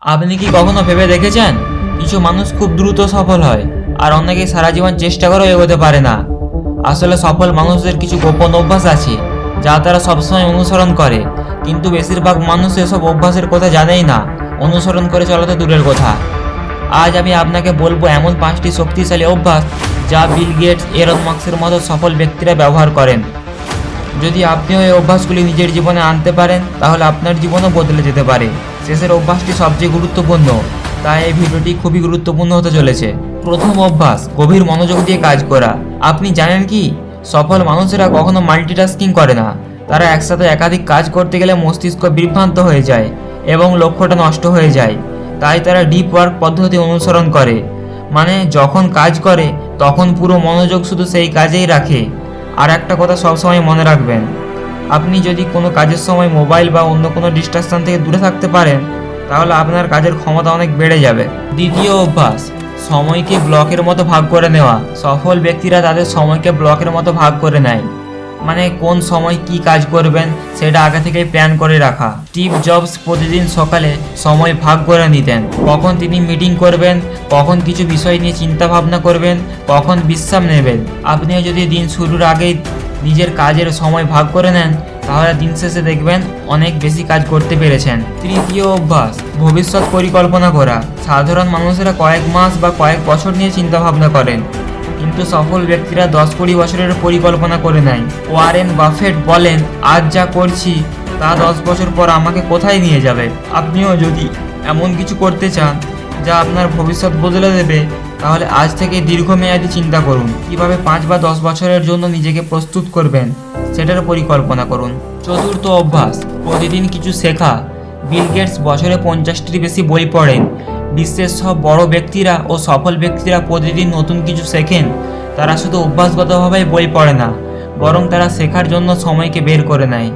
আপনি কি কখনো ভেবে দেখেছেন কিছু মানুষ খুব দ্রুত সফল হয় আর অনেকে সারা জীবন চেষ্টা করেও এগোতে পারে না? আসলে সফল মানুষদের কিছু গোপন অভ্যাস আছে যা তারা সবসময় অনুসরণ করে, কিন্তু বেশিরভাগ মানুষ এসব অভ্যাসের কথা জানেই না, অনুসরণ করে চলা তো দূরের কথা। আজ আমি আপনাকে বলবো এমন 5টি শক্তিশালী অভ্যাস যা বিল গেটস, এলন মাস্কের মতো সফল ব্যক্তিরা ব্যবহার করেন। যদি আপনিও এই অভ্যাসগুলি নিজের জীবনে আনতে পারেন তাহলে আপনার জীবনও বদলে যেতে পারে। শেষের অভ্যাসটি সবচেয়ে গুরুত্বপূর্ণ, তাই এই ভিডিওটি খুবই গুরুত্বপূর্ণ হতে চলেছে। প্রথম অভ্যাস, গভীর মনোযোগ দিয়ে কাজ করা। আপনি জানেন কি, সফল মানুষেরা কখনো মাল্টিটাস্কিং করে না। তারা একসাথে একাধিক কাজ করতে গেলে মস্তিষ্ক বিভ্রান্ত হয়ে যায় এবং লক্ষ্যটা নষ্ট হয়ে যায়। তাই তারা ডিপ ওয়ার্ক পদ্ধতি অনুসরণ করে, মানে যখন কাজ করে তখন পুরো মনোযোগ শুধু সেই কাজেই রাখে। আর একটা কথা সবসময় মনে রাখবেন, আপনি যদি কোনো কাজের সময় মোবাইল বা অন্য কোনো ডিস্ট্রাকশন থেকে দূরে থাকতে পারেন তাহলে আপনার কাজের ক্ষমতা অনেক বেড়ে যাবে। দ্বিতীয় অভ্যাস, সময়কে ব্লকের মতো ভাগ করে নেওয়া। সফল ব্যক্তিরা তাদের সময়কে ব্লকের মতো ভাগ করে নেয়, মানে কোন সময় কি কাজ করবেন সেটা আগে থেকেই প্ল্যান করে রাখা। স্টিভ জবস প্রতিদিন সকালে সময় ভাগ করে নিতেন, কখন তিনি মিটিং করবেন, কখন কিছু বিষয় নিয়ে চিন্তা ভাবনা করবেন, কখন বিশ্রাম নেবেন। আপনিও যদি দিন শুরুর আগেই নিজের কাজের সময় ভাগ করে নেন তাহলে দিন শেষে দেখবেন অনেক বেশি কাজ করতে পেরেছেন। তৃতীয় অভ্যাস, ভবিষ্যৎ পরিকল্পনা করা। সাধারণ মানুষেরা কয়েক মাস বা কয়েক বছর নিয়ে চিন্তা ভাবনা করেন, কিন্তু সফল ব্যক্তিরা 10-20 বছরের পরিকল্পনা করে নেয়। ওয়ারেন বাফেট বলেন, আজ যা করছি তা 10 বছর পর আমাকে কোথায় নিয়ে যাবে। আপনিও যদি এমন কিছু করতে চান যা আপনার ভবিষ্যৎ বদলে দেবে তাহলে আজ থেকে দীর্ঘমেয়াদী চিন্তা করুন। কিভাবে 5 বা 10 বছরের জন্য নিজেকে প্রস্তুত করবেন সেটার পরিকল্পনা করুন। চতুর্থ অভ্যাস, প্রতিদিন কিছু শেখা। বিল গেটস বছরে 50টির বেশি বই পড়েন। বিশ্বের সব বড় ব্যক্তিরা ও সফল ব্যক্তিরা প্রতিদিন নতুন কিছু শেখেন। তারা শুধু অভ্যাসগতভাবেই বই পড়ে না, বরং তারা শেখার জন্য সময়কে বের করে নেয়।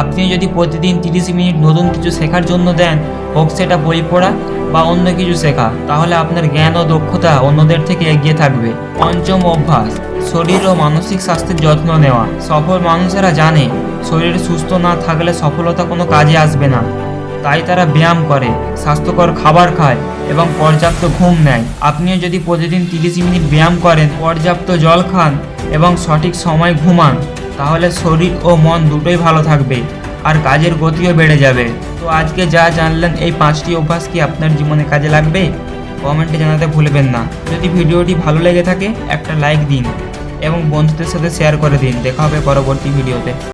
আপনি যদি প্রতিদিন 30 মিনিট নতুন কিছু শেখার জন্য দেন, হোক সেটা বই পড়া বা অন্য কিছু শেখা, তাহলে আপনার জ্ঞান ও দক্ষতা অন্যদের থেকে এগিয়ে থাকবে। পঞ্চম অভ্যাস, শরীর ও মানসিক স্বাস্থ্যের যত্ন নেওয়া। সফল মানুষেরা জানে শরীর সুস্থ না থাকলে সফলতা কোনো কাজে আসবে না। তাই তারা ব্যায়াম করে, স্বাস্থ্যকর খাবার খায় এবং পর্যাপ্ত ঘুম নেয়। আপনিও যদি প্রতিদিন 30 মিনিট ব্যায়াম করেন, পর্যাপ্ত জল খান এবং সঠিক সময় ঘুমান তাহলে শরীর ও মন দুটোই ভালো থাকবে আর কাজের গতিও বেড়ে যাবে। তো আজকে যা জানলেন, এই 5টি অভ্যাস কি আপনার জীবনে কাজে লাগবে? কমেন্টে জানাতে ভুলবেন না। যদি ভিডিওটি ভালো লেগে থাকে একটা লাইক দিন এবং বন্ধুদের সাথে শেয়ার করে দিন। দেখা হবে পরবর্তী ভিডিওতে।